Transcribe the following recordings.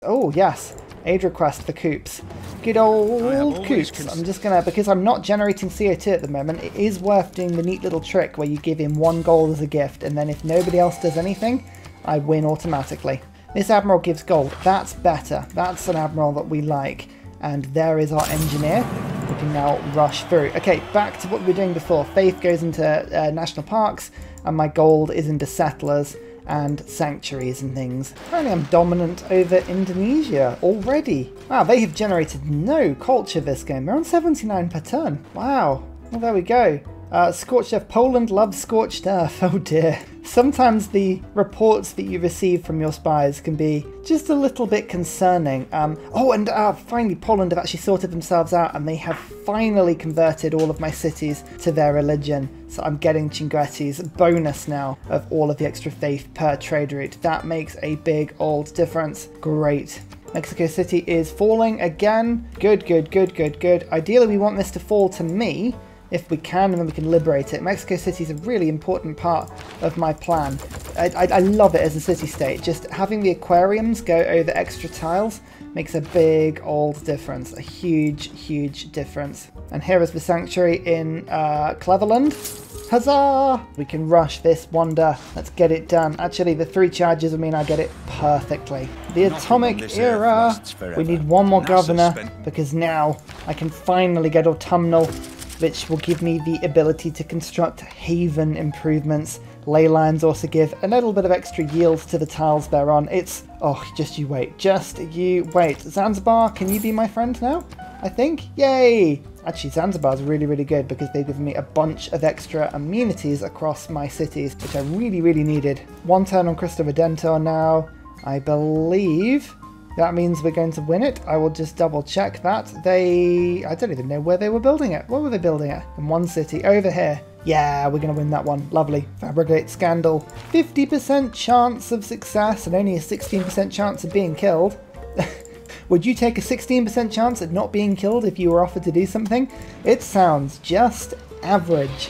Oh, yes. Aid request for Koops. Good old Koops. I'm just gonna, because I'm not generating CO2 at the moment, it is worth doing the neat little trick where you give him 1 gold as a gift, and then if nobody else does anything, I win automatically. This admiral gives gold. That's better. That's an admiral that we like. And there is our engineer. We can now rush through. Okay, back to what we were doing before. Faith goes into national parks, and my gold is into settlers and sanctuaries and things. Apparently I'm dominant over Indonesia already. Wow, they have generated no culture this game. They're on 79 per turn. Wow. Well, there we go. Scorched Earth. Poland loves Scorched Earth. Oh dear. Sometimes the reports that you receive from your spies can be just a little bit concerning. Finally Poland have actually sorted themselves out, and they have finally converted all of my cities to their religion. So I'm getting Chinguetti's bonus now of all of the extra faith per trade route. That makes a big old difference. Great. Mexico City is falling again. Good, good, good, good, good. Ideally we want this to fall to me, if we can, and then we can liberate it. Mexico City is a really important part of my plan. I love it as a city-state. Just having the aquariums go over extra tiles makes a big old difference. A huge, huge difference. And here is the sanctuary in Cleveland. Huzzah! We can rush this wonder. Let's get it done. Actually, the 3 charges mean I get it perfectly. The atomic era. We need 1 more governor, because now I can finally get autumnal, which will give me the ability to construct haven improvements. Ley lines also give a little bit of extra yield to the tiles they're on. It's, oh, just you wait. Just you wait. Zanzibar, can you be my friend now? I think? Yay! Actually, Zanzibar's really, really good because they've given me a bunch of extra amenities across my cities, which I really, really needed. 1 turn on Cristo Redentor now. I believe that means we're going to win it. I will just double check that. I don't even know where they were building it. What were they building it? In 1 city, over here. Yeah, we're going to win that one. Lovely. Fabricate Scandal. 50% chance of success and only a 16% chance of being killed. Would you take a 16% chance of not being killed if you were offered to do something? It sounds just average.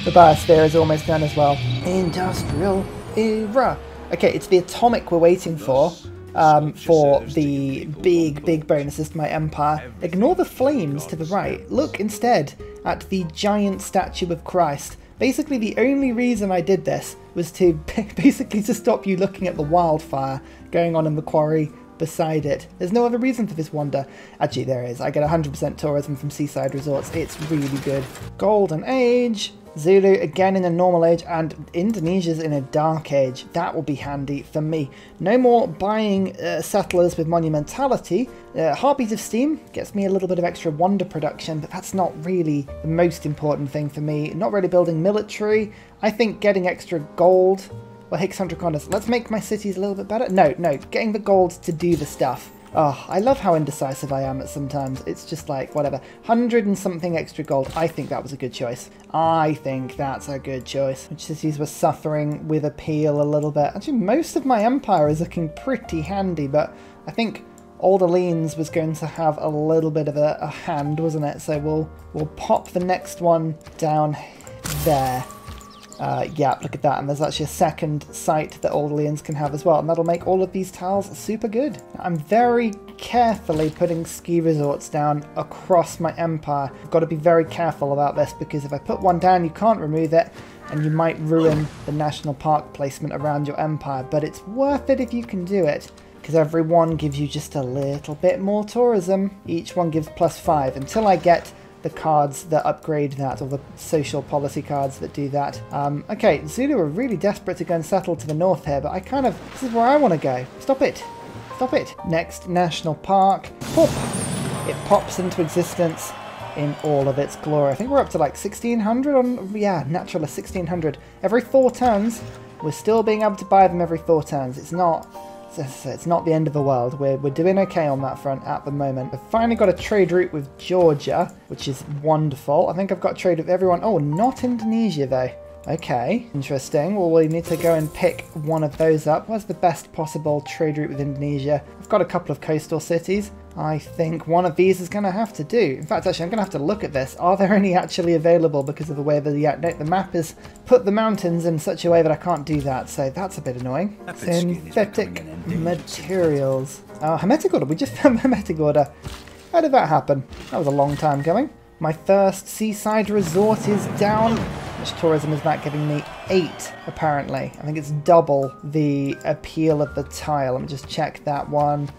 The biosphere is almost done as well. Industrial era. Okay, it's the atomic we're waiting for the big bonuses to my empire. Ignore the flames to the right. Look instead at the giant statue of Christ. Basically, the only reason I did this was to basically to stop you looking at the wildfire going on in the quarry beside it. There's no other reason for this wonder. Actually, there is. I get 100% tourism from seaside resorts. It's really good. Golden Age. Zulu again in a normal age, and Indonesia's in a dark age. That will be handy for me. No more buying settlers with monumentality. Heartbeat of Steam gets me a little bit of extra wonder production, but that's not really the most important thing for me. Not really building military. I think getting extra gold. Well, Hicks Hunter Condors. Let's make my cities a little bit better. No, getting the gold to do the stuff. Oh, I love how indecisive I am at sometimes. It's just like, whatever. 100 and something extra gold. I think that was a good choice. I think that's a good choice. Which cities were suffering with appeal a little bit. Actually, most of my empire is looking pretty handy, but I think Old Orleans was going to have a little bit of a hand, wasn't it? So we'll pop the next one down there. Yeah, look at that, and there's actually a second site that Old Orleans can have as well, and that'll make all of these tiles super good. I'm very carefully putting ski resorts down across my empire. I've got to be very careful about this, because if I put one down, you can't remove it, and you might ruin the national park placement around your empire, but it's worth it if you can do it, because every one gives you just a little bit more tourism. Each one gives +5 until I get the cards that upgrade that, or the social policy cards that do that. Okay, Zulu are really desperate to go and settle to the north here, but this is where I want to go. Stop it. Stop it. Next national park. Pop. It pops into existence in all of its glory. I think we're up to like 1600 on, yeah, naturalist 1600. Every 4 turns, we're still being able to buy them every 4 turns. It's not the end of the world. We're doing okay on that front at the moment. I've finally got a trade route with Georgia, which is wonderful. I think I've got a trade with everyone. Oh, not Indonesia though. Okay, interesting. Well, we need to go and pick one of those up. Where's the best possible trade route with Indonesia? I've got a couple of coastal cities. I think one of these is going to have to do. In fact, actually, I'm going to have to look at this. Are there any actually available because of the way the map has put the mountains in such a way that I can't do that, so that's a bit annoying. Synthetic materials. Oh, Hermetic Order. We just found Hermetic Order. How did that happen? That was a long time coming. My first seaside resort is down. How much tourism is that giving me? 8, apparently. I think it's double the appeal of the tile. Let me just check that one.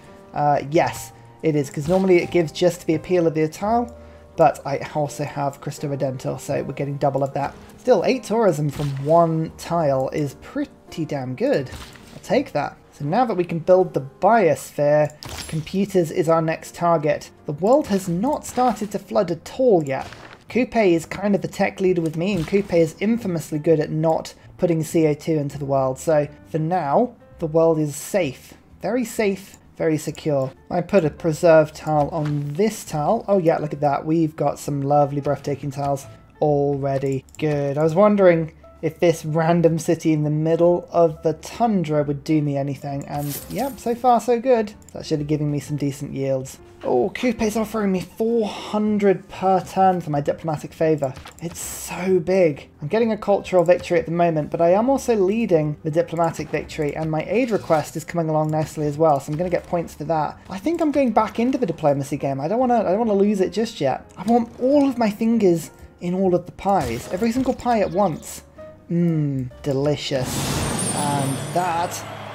Yes, it is, because normally it gives just the appeal of the tile, but I also have Cristo Redentor, so we're getting double of that. Still, 8 tourism from 1 tile is pretty damn good. I'll take that. So now that we can build the biosphere, computers is our next target. The world has not started to flood at all yet. Coupe is kind of the tech leader with me, and Coupe is infamously good at not putting CO2 into the world. So for now, the world is safe. Very safe, very secure. I put a preserved tile on this tile. Oh yeah, look at that. We've got some lovely breathtaking tiles already. Good. I was wondering if this random city in the middle of the tundra would do me anything, and yep, so far so good. It's actually giving me some decent yields. Oh, Coupe's offering me 400 per turn for my diplomatic favour. It's so big. I'm getting a cultural victory at the moment, but I am also leading the diplomatic victory, and my aid request is coming along nicely as well, so I'm going to get points for that. I think I'm going back into the diplomacy game. I don't want to lose it just yet. I want all of my fingers in all of the pies, every single pie at once. Mmm, delicious. And that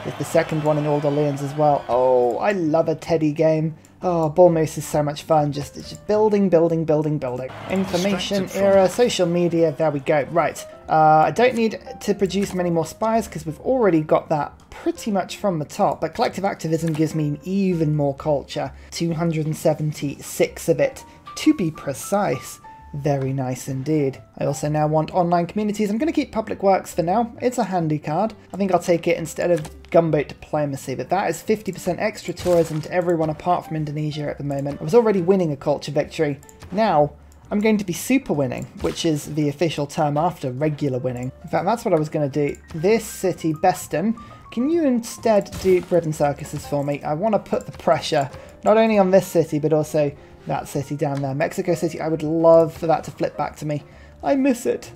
is the second one in Old Orleans as well. Oh, I love a Teddy game. Oh, Bull Moose is so much fun. It's just building, building, building, building. Information era, social media, there we go. Right, I don't need to produce many more spies because we've already got that pretty much from the top. But collective activism gives me even more culture. 276 of it, to be precise. Very nice indeed. I also now want online communities. I'm going to keep public works for now. It's a handy card. I think I'll take it instead of gunboat diplomacy, but that is 50% extra tourism to everyone apart from Indonesia at the moment. I was already winning a culture victory. Now I'm going to be super winning, which is the official term after regular winning. In fact, that's what I was going to do. This city, Beston, can you instead do bread and circuses for me? I want to put the pressure not only on this city, but also that city down there. Mexico City, I would love for that to flip back to me. I miss it.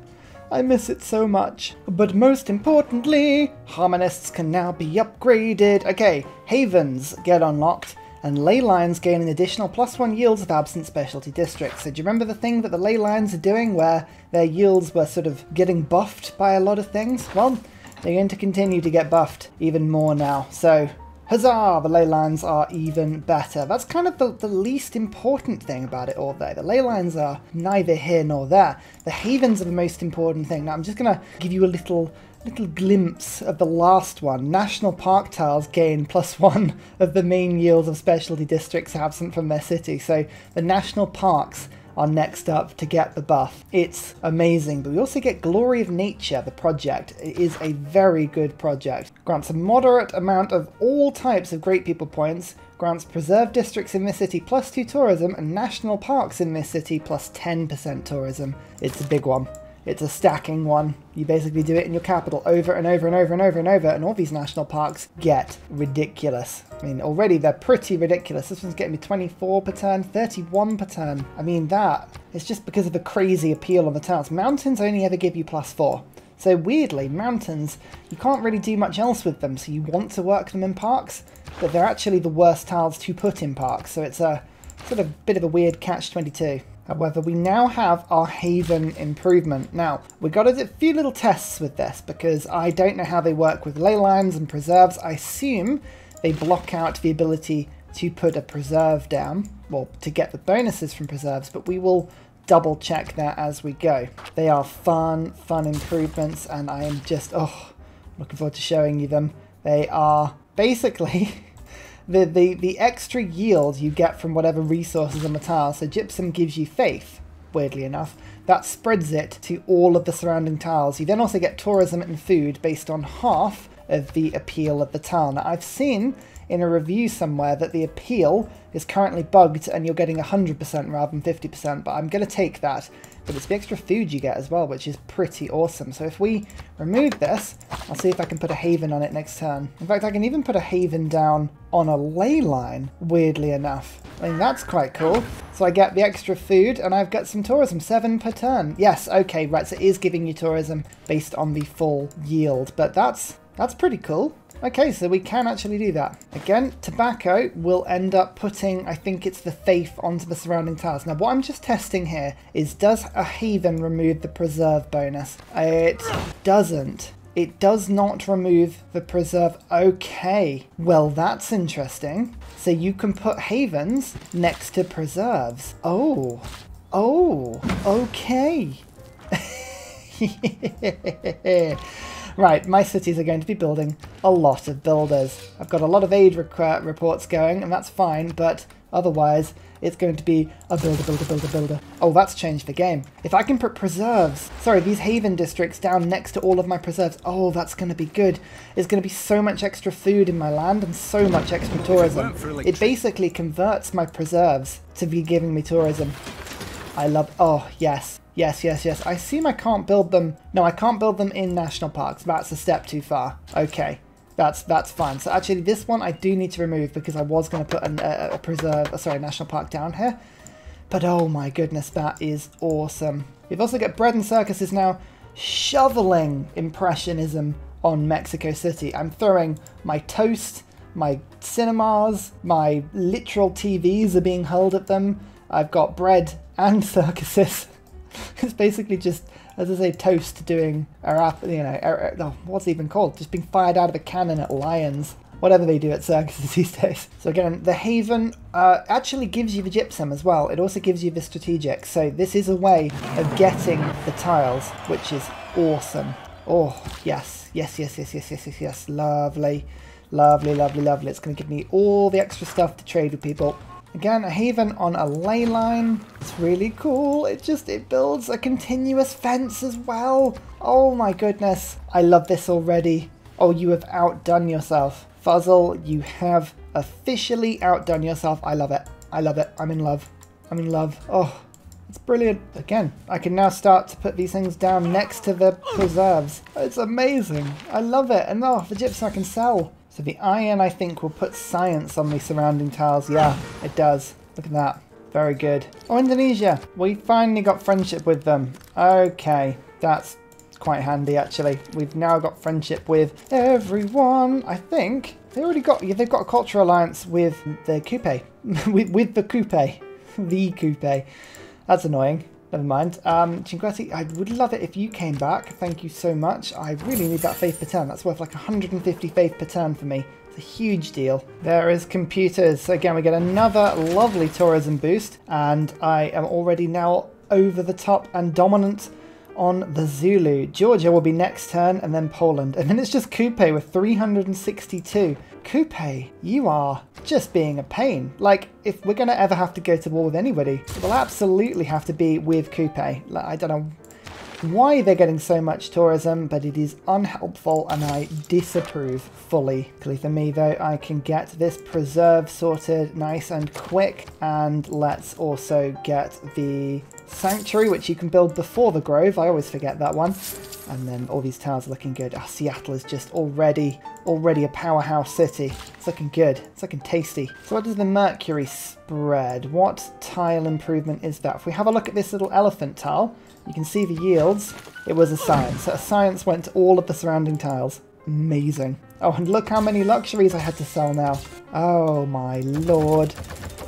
I miss it so much. But most importantly, harmonists can now be upgraded. Okay, havens get unlocked, and ley lines gain an additional +1 yields of absent specialty districts. So do you remember the thing that the ley lines are doing where their yields were sort of getting buffed by a lot of things? Well, they're going to continue to get buffed even more now. So huzzah! The ley lines are even better. That's kind of the least important thing about it all, though. The ley lines are neither here nor there. The havens are the most important thing. Now, I'm just going to give you a little glimpse of the last one. National park tiles gain +1 of the main yields of specialty districts absent from their city. So the national parks are next up to get the buff. It's amazing, but we also get Glory of Nature, the project. It is a very good project. Grants a moderate amount of all types of Great People points, grants preserved districts in this city +2 tourism, and national parks in this city +10% tourism. It's a big one. It's a stacking one. You basically do it in your capital over and over and over and over and over, and all these national parks get ridiculous. I mean, already they're pretty ridiculous. This one's getting me 24 per turn, 31 per turn. I mean, that is just because of the crazy appeal on the towns. Mountains only ever give you +4. So weirdly, mountains, you can't really do much else with them, so you want to work them in parks, but they're actually the worst tiles to put in parks, so it's a sort of bit of a weird catch-22. However, we now have our haven improvement. Now, we got to do a few little tests with this because I don't know how they work with ley lines and preserves. I assume they block out the ability to put a preserve down, well, to get the bonuses from preserves, but we will double check that as we go. They are fun improvements, and I am just, looking forward to showing you them. They are basically the extra yield you get from whatever resources on the tile. So gypsum gives you faith, weirdly enough. That spreads it to all of the surrounding tiles. You then also get tourism and food based on half of the appeal of the tile. Now, I've seen in a review somewhere that the appeal is currently bugged and you're getting 100% rather than 50%, but I'm going to take that. But it's the extra food you get as well, which is pretty awesome. So if we remove this, I'll see if I can put a haven on it next turn. In fact, I can even put a haven down on a ley line, weirdly enough. I mean, that's quite cool. So I get the extra food and I've got some tourism, 7 per turn. Yes, okay, right, so it is giving you tourism based on the full yield, but that's pretty cool. Okay, so we can actually do that. Again, tobacco will end up putting, I think it's the faith onto the surrounding tiles. Now, what I'm just testing here is, does a haven remove the preserve bonus? It doesn't. It does not remove the preserve. Okay, well, that's interesting. So you can put havens next to preserves. Oh, okay. Right, my cities are going to be building a lot of builders. I've got a lot of aid reports going, and that's fine, but otherwise it's going to be a builder. Oh, that's changed the game. If I can put preserves, sorry, these haven districts down next to all of my preserves, oh, that's going to be good. There's going to be so much extra food in my land and so much extra tourism. It basically converts my preserves to be giving me tourism. I love, oh, yes. Yes. I assume I can't build them. No, I can't build them in national parks. That's a step too far. Okay, that's fine. So actually, this one I do need to remove because I was going to put a national park down here. But oh my goodness, that is awesome. We've also got bread and circuses now shoveling impressionism on Mexico City. I'm throwing my toast, my cinemas, my literal TVs are being hurled at them. I've got bread and circuses. It's basically just, as I say, toast doing, what's it even called? Just being fired out of a cannon at lions. Whatever they do at circuses these days. So again, the haven actually gives you the gypsum as well. It also gives you the strategic. So this is a way of getting the tiles, which is awesome. Oh, yes. Lovely. It's going to give me all the extra stuff to trade with people. Again, a haven on a ley line. It's really cool. It builds a continuous fence as well. Oh my goodness. I love this already. Oh, you have outdone yourself. Fuzzle, you have officially outdone yourself. I love it. I'm in love. Oh, it's brilliant. Again, I can now start to put these things down next to the preserves. It's amazing. I love it. And oh, the gypsum I can sell. So the iron, I think, will put science on the surrounding tiles. Yeah, it does. Look at that. Very good. Oh, Indonesia. We finally got friendship with them. Okay, that's quite handy, actually. We've now got friendship with everyone. I think they've got a cultural alliance with the Coupe. with the Coupe. The Coupe. That's annoying. Never mind. Cinquetti, I would love it if you came back. Thank you so much. I really need that faith per turn. That's worth like 150 faith per turn for me. It's a huge deal. There is computers. So again, we get another lovely tourism boost. And I am already now over the top and dominant on the Zulu. Georgia will be next turn, and then Poland. And then it's just Coupe with 362. Coupe, you are just being a pain. Like, if we're going to ever have to go to war with anybody, it will absolutely have to be with Coupe. Like, I don't know why they're getting so much tourism, but it is unhelpful and I disapprove fully. Luckily for me though, I can get this preserve sorted nice and quick, and let's also get the sanctuary, which you can build before the grove. I always forget that one. And then all these towers are looking good. Oh, Seattle is just already a powerhouse city. It's looking good. It's looking tasty. So what does the Mercury spread? What tile improvement is that? If we have a look at this little elephant tile, you can see the yields. It was a science. So a science went to all of the surrounding tiles. Amazing. Oh, and look how many luxuries I had to sell now. Oh my lord.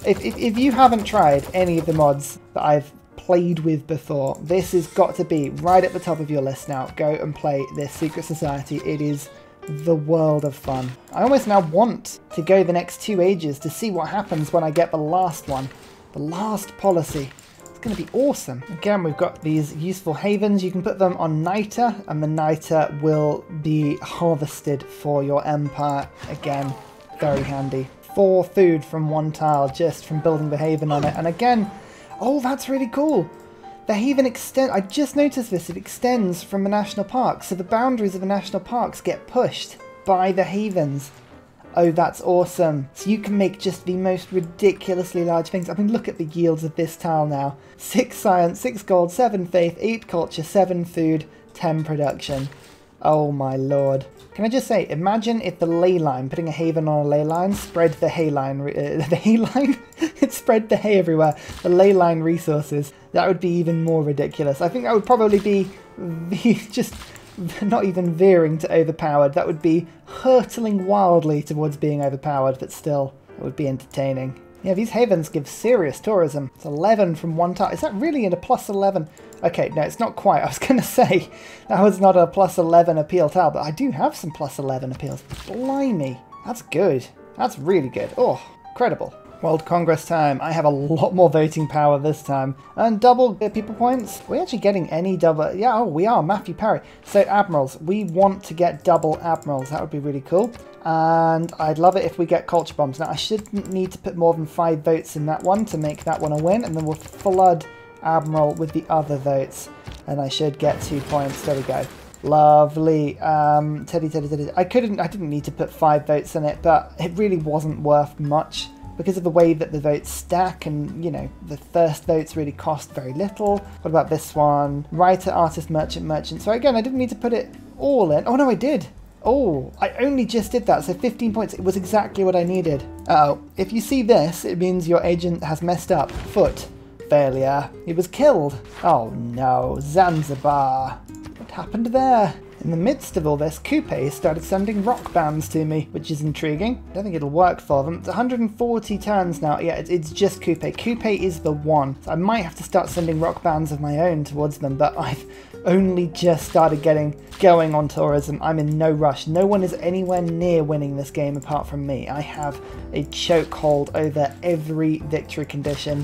If you haven't tried any of the mods that I've played with before, this has got to be right at the top of your list now. Go and play this Secret Society. It is the world of fun. I almost now want to go the next 2 ages to see what happens when I get the last one. The last policy. It's going to be awesome. Again, we've got these useful havens. You can put them on niter, and the niter will be harvested for your empire. Again, very handy. 4 food from 1 tile just from building the haven on it. And again, oh, that's really cool. The haven extend. I just noticed this. It extends from the national park, so the boundaries of the national parks get pushed. buy the havens. Oh, that's awesome. So you can make just the most ridiculously large things. I mean, look at the yields of this tile now. 6 science, 6 gold, 7 faith, 8 culture, 7 food, 10 production. Oh my lord. Can I just say, imagine if the ley line, putting a haven on a ley line, spread the hay line, the hay line? It spread the hay everywhere. The ley line resources. That would be even more ridiculous. I think that would probably be just not even veering to overpowered. That would be hurtling wildly towards being overpowered, but still, it would be entertaining. Yeah, these havens give serious tourism. It's 11 from one tile. Is that really in a plus 11? Okay, no, it's not quite. I was going to say that was not a plus 11 appeal tile, but I do have some plus 11 appeals. Blimey, that's good. That's really good. Oh, incredible. World Congress time. I have a lot more voting power this time. And double people points. Are we actually getting any double? Yeah, oh, we are. Matthew Parry. So admirals. We want to get double admirals. That would be really cool. And I'd love it if we get culture bombs. Now, I shouldn't need to put more than 5 votes in that one to make that one a win. And then we'll flood admiral with the other votes. And I should get 2 points. There we go. Lovely. Teddy. I didn't need to put 5 votes in it, but it really wasn't worth much. Because of the way that the votes stack and, you know, the first votes really cost very little. What about this one? Writer, artist, merchant. So again, I didn't need to put it all in. Oh no, I did. Oh, I only just did that. So 15 points. It was exactly what I needed. Oh, if you see this, it means your agent has messed up. Foot. Failure. He was killed. Oh no, Zanzibar. What happened there? In the midst of all this, Koops started sending rock bands to me, which is intriguing. I don't think it'll work for them. It's 140 turns now. Yeah, it's just Koops. Koops is the one. So I might have to start sending rock bands of my own towards them, but I've only just started going on tourism. I'm in no rush. No one is anywhere near winning this game apart from me. I have a chokehold over every victory condition.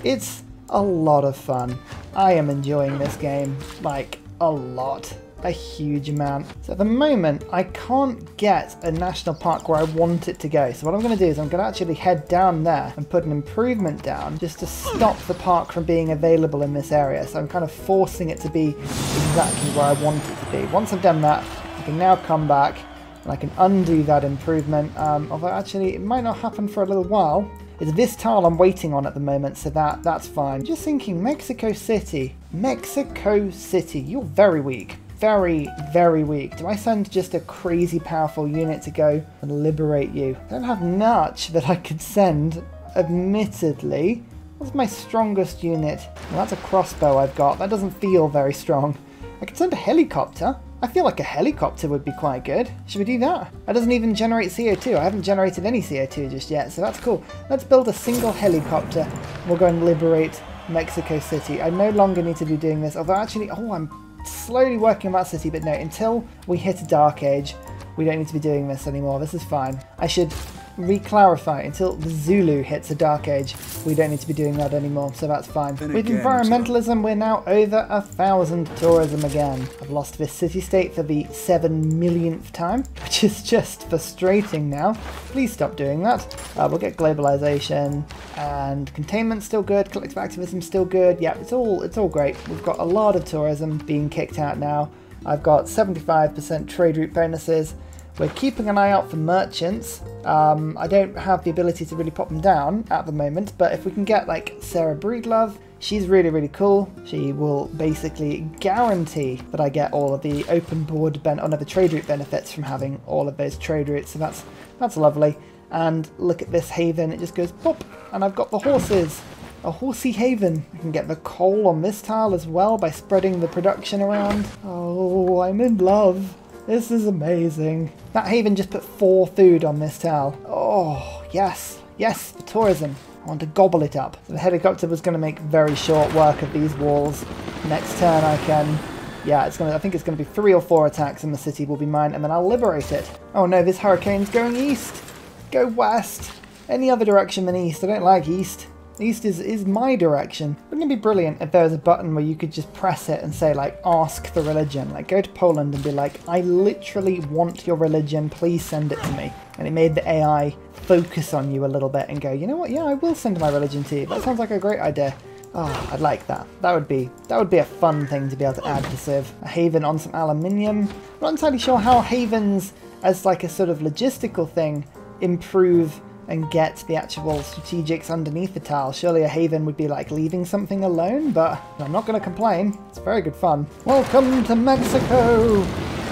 It's a lot of fun. I am enjoying this game, like, a lot. A huge amount. So at the moment, I can't get a national park where I want it to go. So what I'm going to do is I'm going to actually head down there and put an improvement down just to stop the park from being available in this area. So I'm kind of forcing it to be exactly where I want it to be. Once I've done that, I can now come back and I can undo that improvement. Although actually, it might not happen for a little while. It's this tile I'm waiting on at the moment, so that's fine. Just thinking, Mexico City. Mexico City, you're very weak. Very, very weak. Do I send just a crazy powerful unit to go and liberate you? I don't have much that I could send, admittedly. What's my strongest unit? Well, that's a crossbow I've got. That doesn't feel very strong. I could send a helicopter. I feel like a helicopter would be quite good. Should we do that? That doesn't even generate CO2. I haven't generated any CO2 just yet, so that's cool. Let's build a single helicopter. We'll go and liberate Mexico City. I no longer need to be doing this, although actually, oh, I'm slowly working on that city, but no, until we hit a dark age, we don't need to be doing this anymore. This is fine. I should re-clarify, until the Zulu hits a dark age, we don't need to be doing that anymore, so that's fine. With environmentalism, we're now over 1,000 tourism again. I've lost this city-state for the 7 millionth time, which is just frustrating now. Please stop doing that. We'll get globalization, and containment's still good, collective activism's still good. Yeah, it's all great. We've got a lot of tourism being kicked out now. I've got 75% trade route bonuses. We're keeping an eye out for merchants. I don't have the ability to really pop them down at the moment, but if we can get like Sarah Breedlove, she's really, really cool. She will basically guarantee that I get all of the open board the trade route benefits from having all of those trade routes, so that's lovely. And look at this haven, it just goes pop, and I've got the horses. A horsey haven. I can get the coal on this tile as well by spreading the production around. Oh, I'm in love. This is amazing. That haven just put 4 food on this tile. Oh, yes. Yes, for tourism. I want to gobble it up. So the helicopter was going to make very short work of these walls. Next turn I can... Yeah, I think it's going to be 3 or 4 attacks and the city will be mine, and then I'll liberate it. Oh no, this hurricane's going east. Go west. Any other direction than east. I don't like east. East is my direction. Wouldn't it be brilliant if there was a button where you could just press it and say, like, ask for religion? Like, go to Poland and be like, I literally want your religion, please send it to me. And it made the AI focus on you a little bit and go, you know what, yeah, I will send my religion to you. That sounds like a great idea. Oh, I'd like that. That would be a fun thing to be able to add to Civ. A haven on some aluminium. I'm not entirely sure how havens as like a sort of logistical thing, improve and get the actual strategics underneath the tile. Surely a haven would be like leaving something alone, but I'm not going to complain. It's very good fun. Welcome to Mexico!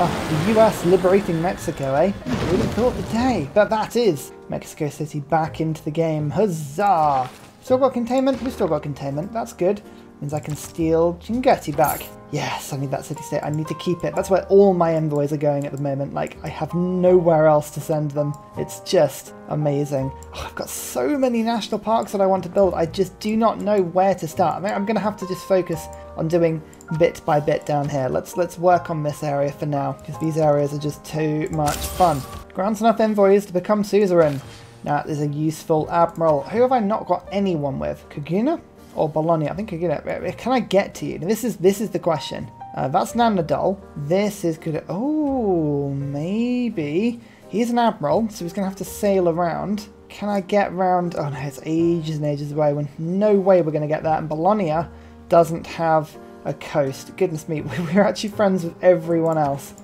Oh, the US liberating Mexico, eh? Who would have thought the day? But that is Mexico City back into the game. Huzzah! Still got containment? We've still got containment. That's good. Means I can steal Chinguetti back. Yes, I need that city-state. I need to keep it. That's where all my envoys are going at the moment. Like, I have nowhere else to send them. It's just amazing. Oh, I've got so many national parks that I want to build. I just do not know where to start. I mean, I'm going to have to just focus on doing bit by bit down here. Let's work on this area for now, because these areas are just too much fun. Grants enough envoys to become suzerain. That is a useful admiral. Who have I not got anyone with? Kaguna? Or Bologna? I think Kaguna. Can I get to you? Now, this is the question. That's Nanadol. This is good. Oh, maybe. He's an admiral, so he's going to have to sail around. Can I get round? Oh no, it's ages and ages away. When no way we're going to get that. And Bologna doesn't have a coast. Goodness me, we're actually friends with everyone else.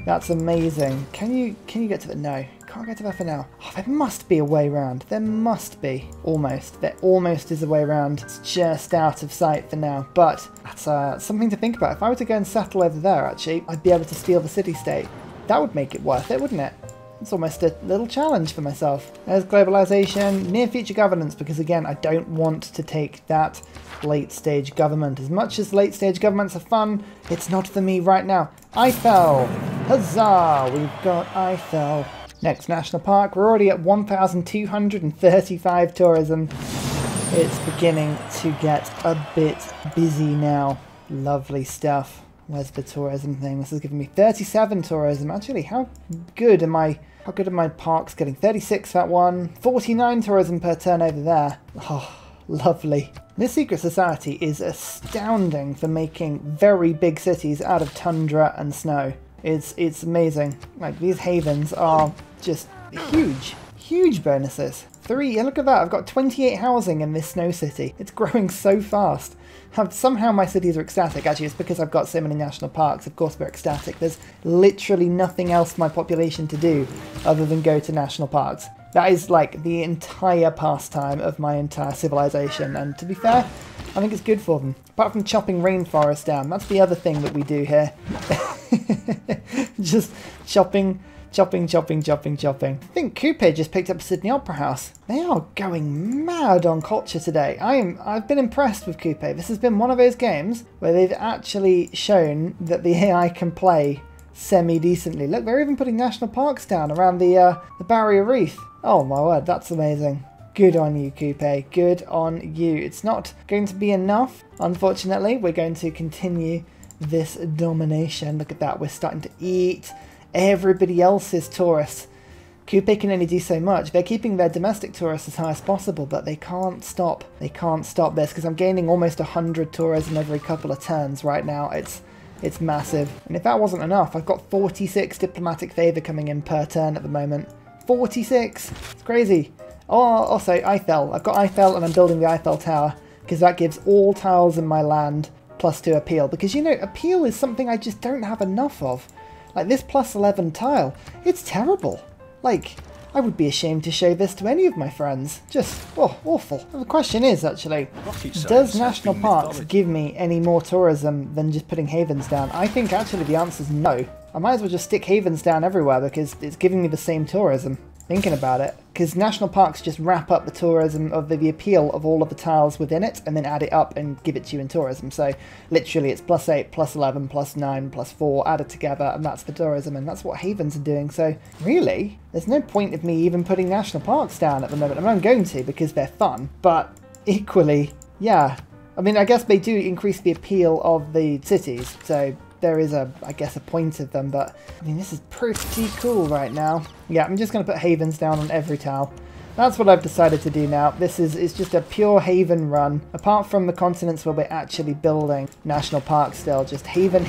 That's amazing. Can you get to the... No, can't get to that for now. Oh, there must be a way around. There must be. Almost. There almost is a way around. It's just out of sight for now. But that's something to think about. If I were to go and settle over there, actually, I'd be able to steal the city-state. That would make it worth it, wouldn't it? It's almost a little challenge for myself. There's globalization, near future governance, because again, I don't want to take that late stage government. As much as late stage governments are fun, it's not for me right now. Eiffel! Huzzah! We've got Eiffel. Next national park, we're already at 1,235 tourism. It's beginning to get a bit busy now. Lovely stuff. Where's the tourism thing? This is giving me 37 tourism. Actually, how good are my parks getting? 36 that one. 49 tourism per turn over there. Oh, lovely. This secret society is astounding for making very big cities out of tundra and snow. It's amazing. Like, these havens are just huge bonuses. Look at that, I've got 28 housing in this snow city. It's growing so fast. Somehow my cities are ecstatic. Actually, it's because I've got so many national parks. Of course we're ecstatic. There's literally nothing else for my population to do other than go to national parks. That is like the entire pastime of my entire civilization. And to be fair, I think it's good for them. Apart from chopping rainforest down. That's the other thing that we do here. Just chopping. I think Coupe just picked up Sydney Opera House. They are going mad on culture today. I've been impressed with Coupe. This has been one of those games where they've actually shown that the AI can play semi-decently. Look, they're even putting national parks down around the Barrier Reef. Oh my word, that's amazing. Good on you, Coupe. Good on you. It's not going to be enough, unfortunately. We're going to continue this domination. Look at that. We're starting to eat everybody else's tourists. Coupe can only do so much. They're keeping their domestic tourists as high as possible, but they can't stop. They can't stop this because I'm gaining almost 100 tourism every couple of turns right now. It's massive. And if that wasn't enough, I've got 46 diplomatic favour coming in per turn at the moment. 46! It's crazy. Oh, also Eiffel. I've got Eiffel and I'm building the Eiffel Tower because that gives all tiles in my land +2 appeal. Because, you know, appeal is something I just don't have enough of. Like, this +11 tile, it's terrible. Like, I would be ashamed to show this to any of my friends. Just, oh, awful. The question is, actually, does national parks give me any more tourism than just putting havens down? I think, actually, the answer is no. I might as well just stick havens down everywhere because it's giving me the same tourism. Thinking about it, because national parks just wrap up the tourism of the appeal of all of the tiles within it and then add it up and give it to you in tourism. So literally it's +8, +11, +9, +4 added together, and that's the tourism, and that's what havens are doing. So really, there's no point of me even putting national parks down at the moment. I mean, I'm going to because they're fun, but equally, yeah. I mean, I guess they do increase the appeal of the cities, so there is I guess a point of them, but I mean, this is pretty cool right now. Yeah, I'm just going to put havens down on every tile. That's what I've decided to do now. It's just a pure haven run. Apart from the continents where we're actually building national parks still, just haven.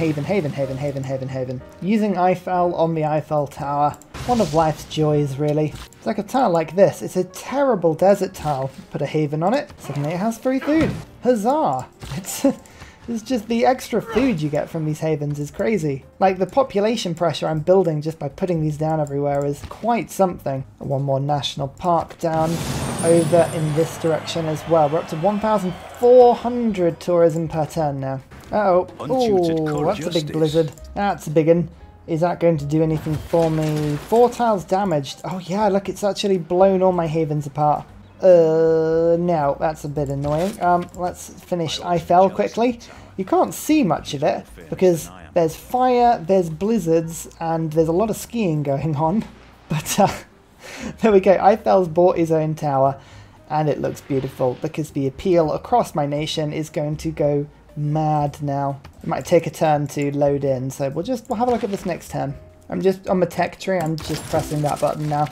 Using Eiffel on the Eiffel Tower. One of life's joys, really. It's like a tile like this. It's a terrible desert tile. Put a haven on it. Suddenly it has free food. Huzzah! It's just the extra food you get from these havens is crazy. Like, the population pressure I'm building just by putting these down everywhere is quite something. One more national park down over in this direction as well. We're up to 1,400 tourism per turn now. Uh-oh. Oh, that's a big blizzard. That's a big one. Is that going to do anything for me? 4 tiles damaged. Oh yeah, look, it's actually blown all my havens apart. No, that's a bit annoying. Let's finish Eiffel quickly. You can't see much of it because there's fire, there's blizzards, and there's a lot of skiing going on. But there we go. Eiffel's bought his own tower, and it looks beautiful because the appeal across my nation is going to go mad now. It might take a turn to load in, so we'll have a look at this next turn. I'm just on my tech tree, I'm just pressing that button now.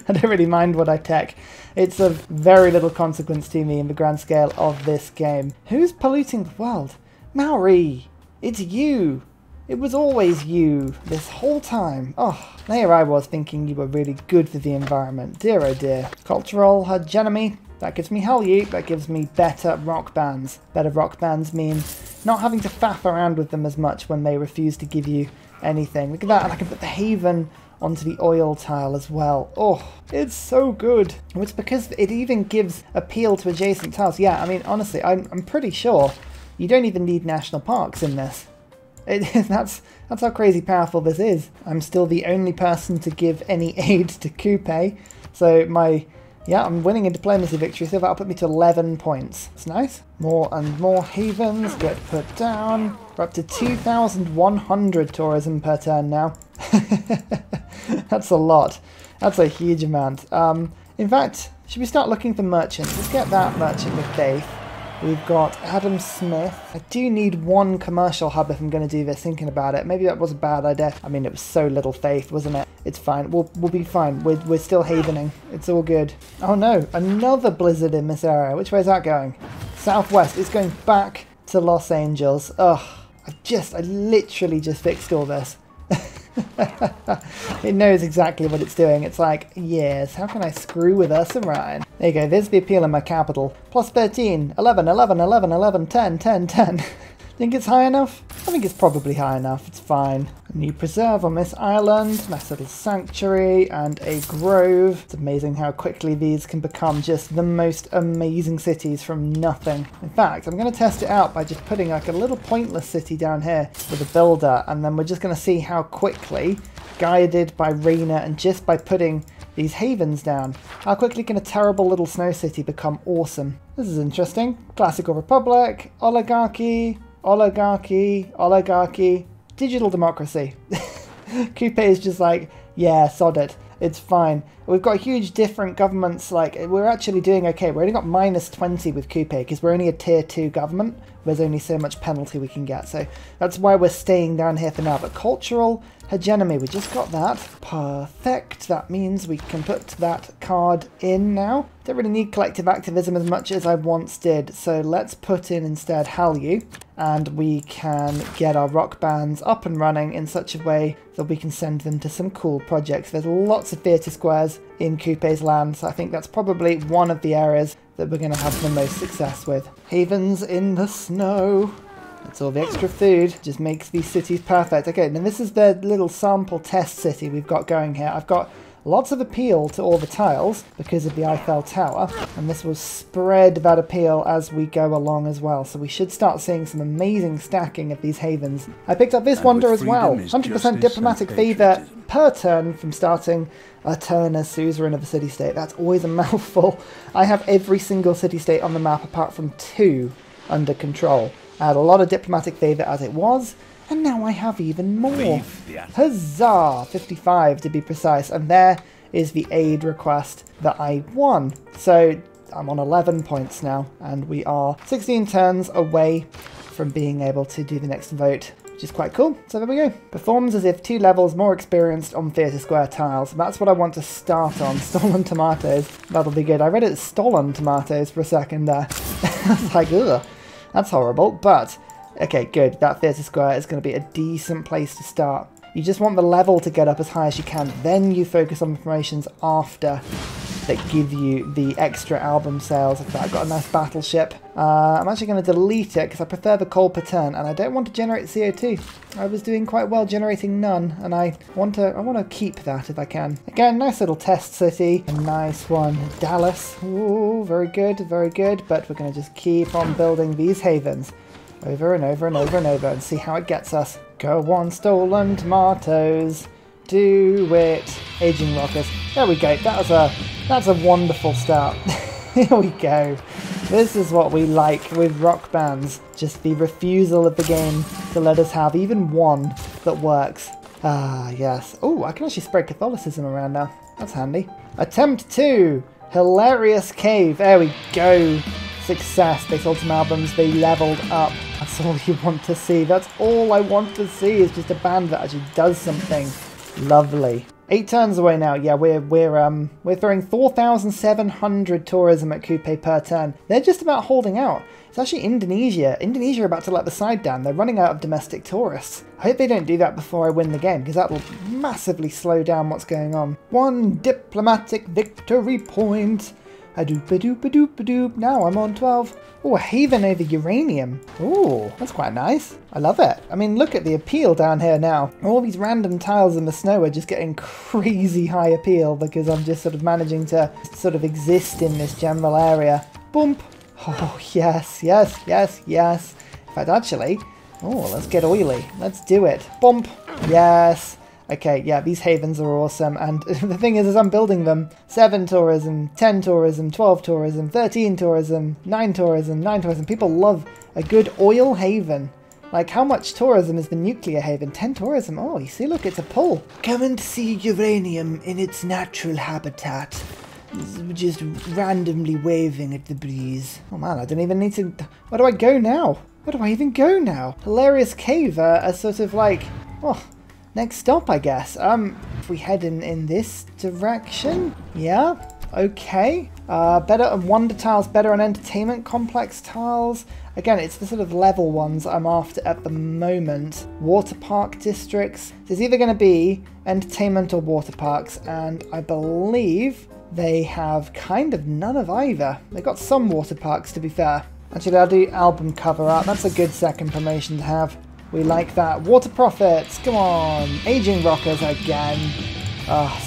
I don't really mind what I tech. It's of very little consequence to me in the grand scale of this game. Who's polluting the world? Maori! It's you! It was always you, this whole time. Oh, there I was thinking you were really good for the environment. Dear oh dear. Cultural hegemony. That gives me Hallyu, that gives me better rock bands. Better rock bands mean not having to faff around with them as much when they refuse to give you anything. Look at that, and I can put the haven onto the oil tile as well. Oh, it's so good. It's because it even gives appeal to adjacent tiles. Yeah, I mean, honestly, I'm pretty sure you don't even need national parks in this. That's how crazy powerful this is. I'm still the only person to give any aid to Coupe, so I'm winning a diplomacy victory, so that'll put me to 11 points. It's nice. More and more havens get put down. We're up to 2,100 tourism per turn now. That's a lot. That's a huge amount. In fact, should we start looking for merchants? Let's get that merchant with Faith. We've got Adam Smith. I do need one commercial hub if I'm going to do this, thinking about it. Maybe that was a bad idea. I mean, it was so little faith, wasn't it? It's fine. We'll be fine. We're still havening. It's all good. Oh no, another blizzard in this area. Which way is that going? Southwest. It's going back to Los Angeles. Ugh. I literally just fixed all this. It knows exactly what it's doing. It's like, yes, how can I screw with Ursa Ryan? There you go, there's the appeal in my capital. Plus 13, 11, 11, 11, 11, 10, 10, 10. Think it's high enough? I think it's probably high enough, it's fine. A new preserve on this island, nice little sanctuary, and a grove. It's amazing how quickly these can become just the most amazing cities from nothing. In fact, I'm going to test it out by just putting like a little pointless city down here with a builder, and then we're just going to see how quickly, guided by Raina and just by putting these havens down, how quickly can a terrible little snow city become awesome. This is interesting. Classical Republic, oligarchy, oligarchy, oligarchy, digital democracy. Coupe is just like, yeah, sod it. It's fine. We've got huge different governments, like, we're actually doing okay. We've only got minus 20 with Coupe, because we're only a tier 2 government. There's only so much penalty we can get, so that's why we're staying down here for now. But cultural hegemony, we just got that. Perfect. That means we can put that card in now. Don't really need collective activism as much as I once did, so let's put in instead Hallyu, and we can get our rock bands up and running in such a way that we can send them to some cool projects. There's lots of theatre squares in Coupe's land, so I think that's probably one of the areas that we're going to have the most success with. Havens in the snow. That's all the extra food. Just makes these cities perfect. Okay, now this is the little sample test city we've got going here. I've got lots of appeal to all the tiles because of the Eiffel Tower, and this will spread that appeal as we go along as well. So we should start seeing some amazing stacking of these havens. I picked up this wonder as well. 100% diplomatic favour per turn from starting a turn as suzerain of a city-state. That's always a mouthful. I have every single city-state on the map apart from 2 under control. I had a lot of diplomatic favour as it was, and now I have even more. Huzzah! 55 to be precise, and there is the aid request that I won. So I'm on 11 points now, and we are 16 turns away from being able to do the next vote, which is quite cool. So there we go. Performs as if 2 levels more experienced on theatre square tiles. That's what I want to start on. Stolen tomatoes. That'll be good. I read it as stolen tomatoes for a second there. I was like, ugh, that's horrible, but okay, good. That theatre square is going to be a decent place to start. You just want the level to get up as high as you can, then you focus on the promotions after that give you the extra album sales. In fact, I've got a nice battleship. I'm actually going to delete it because I prefer the coal per turn, and I don't want to generate CO2. I was doing quite well generating none, and I want to keep that if I can. Again, nice little test city. A nice one. Dallas. Ooh, very good, very good. But we're going to just keep on building these havens over and over and over and over and see how it gets us. Go on, stolen tomatoes. Do it. Aging rockers. There we go. That's a wonderful start. Here we go. This is what we like with rock bands. Just the refusal of the game to let us have even one that works. Ah, yes. Oh, I can actually spread Catholicism around now. That's handy. Attempt 2. Hilarious cave. There we go. Success. They sold some albums. They leveled up. That's all you want to see. That's all I want to see is just a band that actually does something. Lovely. 8 turns away now. Yeah, we're throwing 4,700 tourism at Koops per turn. They're just about holding out. It's actually Indonesia. Indonesia are about to let the side down. They're running out of domestic tourists. I hope they don't do that before I win the game, because that will massively slow down what's going on. 1 diplomatic victory point. A-doop-a-doop-a-doop-a-doop. Now I'm on 12. Oh, a haven over uranium. Oh, that's quite nice. I love it. I mean, look at the appeal down here now. All these random tiles in the snow are just getting crazy high appeal because I'm just sort of managing to sort of exist in this general area. Boom. Oh, yes, yes, yes, yes. In fact, actually, oh, let's get oily. Let's do it. Bump. Yes. Okay, yeah, these havens are awesome, and the thing is, as I'm building them, 7 tourism, 10 tourism, 12 tourism, 13 tourism, 9 tourism, 9 tourism. People love a good oil haven. Like, how much tourism is the nuclear haven? 10 tourism. Oh, you see, look, it's a pull. Come and see uranium in its natural habitat. Just randomly waving at the breeze. Oh man, I don't even need to... Where do I go now? Where do I even go now? Hilarious cave, a sort of like... Oh... Next stop, I guess. If we head in this direction, yeah, okay. Better on wonder tiles, better on entertainment complex tiles. Again, it's the sort of level ones I'm after at the moment. Water park districts. So it's either going to be entertainment or water parks, and I believe they have kind of none of either. They've got some water parks, to be fair. Actually, I'll do album cover art. That's a good second promotion to have. We like that. Water profits, come on. Aging rockers again.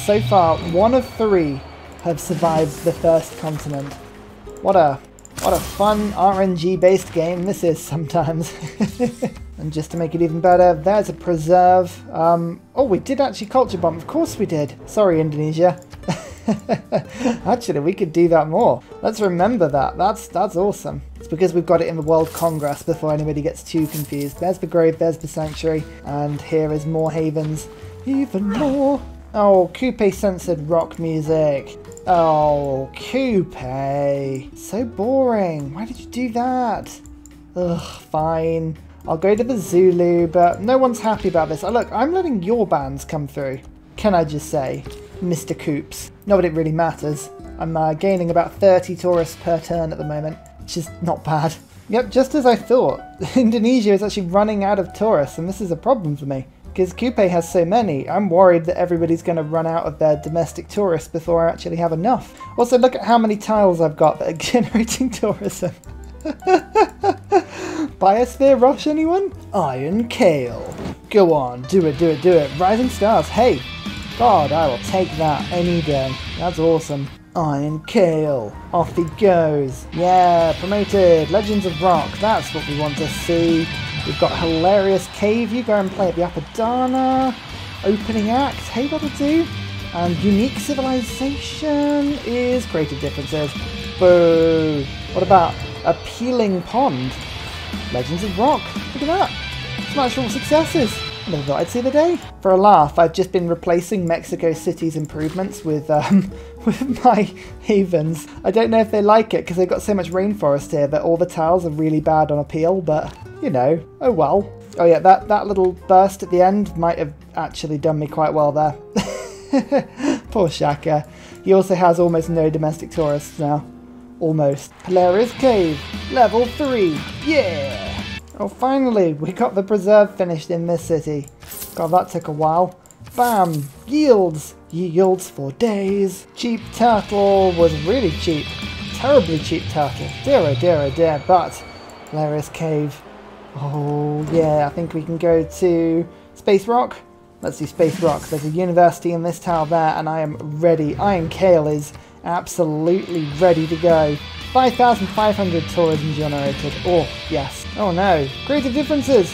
So far, 1 of 3 have survived the first continent. What a fun RNG-based game this is sometimes. And just to make it even better, there's a preserve. Oh, we did actually culture bomb. Of course we did. Sorry, Indonesia. Actually, we could do that more. Let's remember that. That's awesome. It's because we've got it in the World Congress before anybody gets too confused. There's the grove, there's the sanctuary, and here is more havens. Even more. Oh, Koops censored rock music. Oh, Koops. So boring. Why did you do that? Ugh, fine. I'll go to the Zulu, but no one's happy about this. Look, I'm letting your bands come through. Can I just say, Mr. Koops. Not that it really matters. I'm gaining about 30 tourists per turn at the moment, which is not bad. Yep, just as I thought. Indonesia is actually running out of tourists, and this is a problem for me. Because Koops has so many, I'm worried that everybody's going to run out of their domestic tourists before I actually have enough. Also, look at how many tiles I've got that are generating tourism. Biosphere Rush, anyone? Iron Kale. Go on, do it, do it, do it. Rising Stars, hey! God, I will take that any day. That's awesome. Iron Kale. Off he goes. Yeah, promoted. Legends of Rock. That's what we want to see. We've got Hilarious Cave. You go and play at the Apadana. Opening Act. Hey, that'll do. And Unique Civilization is Creative Differences. Boo. What about Appealing Pond? Legends of Rock. Look at that. Some actual successes. I never thought I'd see the day. For a laugh, I've just been replacing Mexico City's improvements with my havens. I don't know if they like it because they've got so much rainforest here that all the tiles are really bad on appeal, but, you know, oh well. Oh yeah, that little burst at the end might have actually done me quite well there. Poor Shaka. He also has almost no domestic tourists now. Almost. Hilarious Cave, level 3, yeah! Oh, finally, we got the preserve finished in this city. God, that took a while. Bam! Yields! Yields for days. Cheap turtle was really cheap. Terribly cheap turtle. Dear oh dear oh dear. But hilarious cave. Oh yeah, I think we can go to Space Rock. Let's do Space Rock. There's a university in this tower there, and I am ready. Iron Kale is absolutely ready to go. 5,500 tourism generated. Oh, yes. Oh no. Creative differences.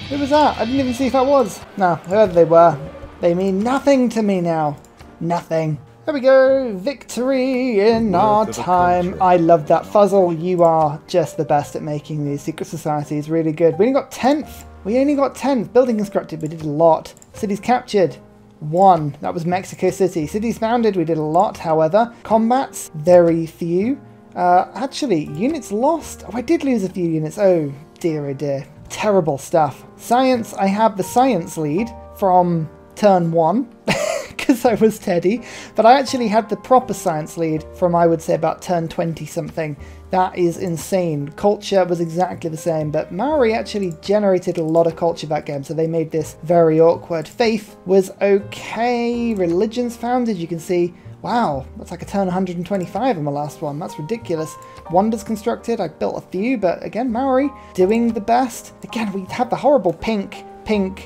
Who was that? I didn't even see if that was. No, whoever they were. They mean nothing to me now. Nothing. There we go. Victory in our time. I love that. Fuzzle, you are just the best at making these secret societies. Really good. We only got 10th. We only got 10th. Building constructed. We did a lot. Cities captured. 1. That was Mexico City. Cities founded. We did a lot, however. Combats. Very few. Actually, units lost. Oh, I did lose a few units. Oh, dear, oh dear. Terrible stuff. Science. I have the science lead from turn 1. Because I was Teddy, but I actually had the proper science lead from, I would say, about turn 20 something. That is insane. Culture was exactly the same, but Maori actually generated a lot of culture that game, so they made this very awkward. Faith was okay. Religions founded, you can see. Wow, that's like a turn 125 on the last one. That's ridiculous. Wonders constructed, I built a few, but again, Maori doing the best. Again, we have the horrible pink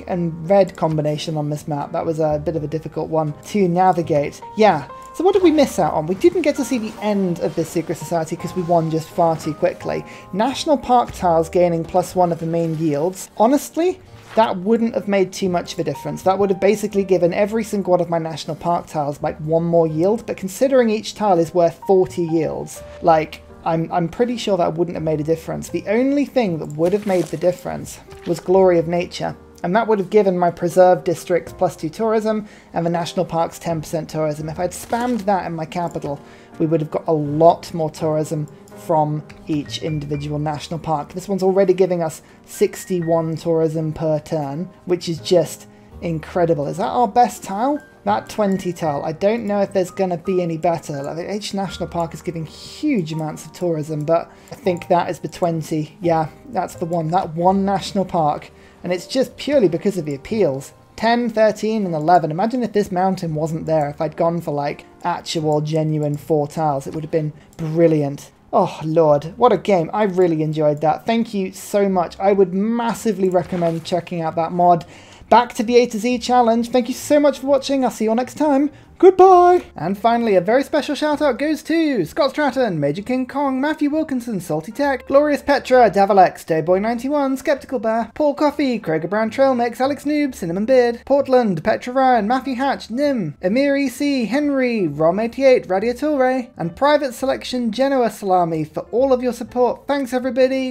and red combination on this map. That was a bit of a difficult one to navigate. Yeah, so what did we miss out on? We didn't get to see the end of this secret society because we won just far too quickly. National park tiles gaining +1 of the main yields. Honestly, that wouldn't have made too much of a difference. That would have basically given every single one of my national park tiles like 1 more yield, but considering each tile is worth 40 yields, like, I'm pretty sure that wouldn't have made a difference. The only thing that would have made the difference was Glory of Nature. And that would have given my preserved districts +2 tourism and the national parks 10% tourism. If I'd spammed that in my capital, we would have got a lot more tourism from each individual national park. This one's already giving us 61 tourism per turn, which is just incredible. Is that our best tile? That 20 tile. I don't know if there's going to be any better. Like, each national park is giving huge amounts of tourism, but I think that is the 20. Yeah, that's the one. That one national park. And it's just purely because of the appeals. 10, 13, and 11. Imagine if this mountain wasn't there. If I'd gone for like actual genuine 4 tiles, it would have been brilliant. Oh lord, what a game. I really enjoyed that. Thank you so much. I would massively recommend checking out that mod. Back to the A to Z challenge. Thank you so much for watching. I'll see you all next time. Goodbye! And finally, a very special shout out goes to Scott Stratton, Major King Kong, Matthew Wilkinson, Salty Tech, Glorious Petra, Davalex, Dayboy91, Skeptical Bear, Paul Coffey, Krager Brown Trail Mix, Alex Noob, Cinnamon Beard, Portland, Petra Ryan, Matthew Hatch, Nim, Emir EC, Henry, Rom88, Radiature, and Private Selection Genoa Salami for all of your support. Thanks everybody!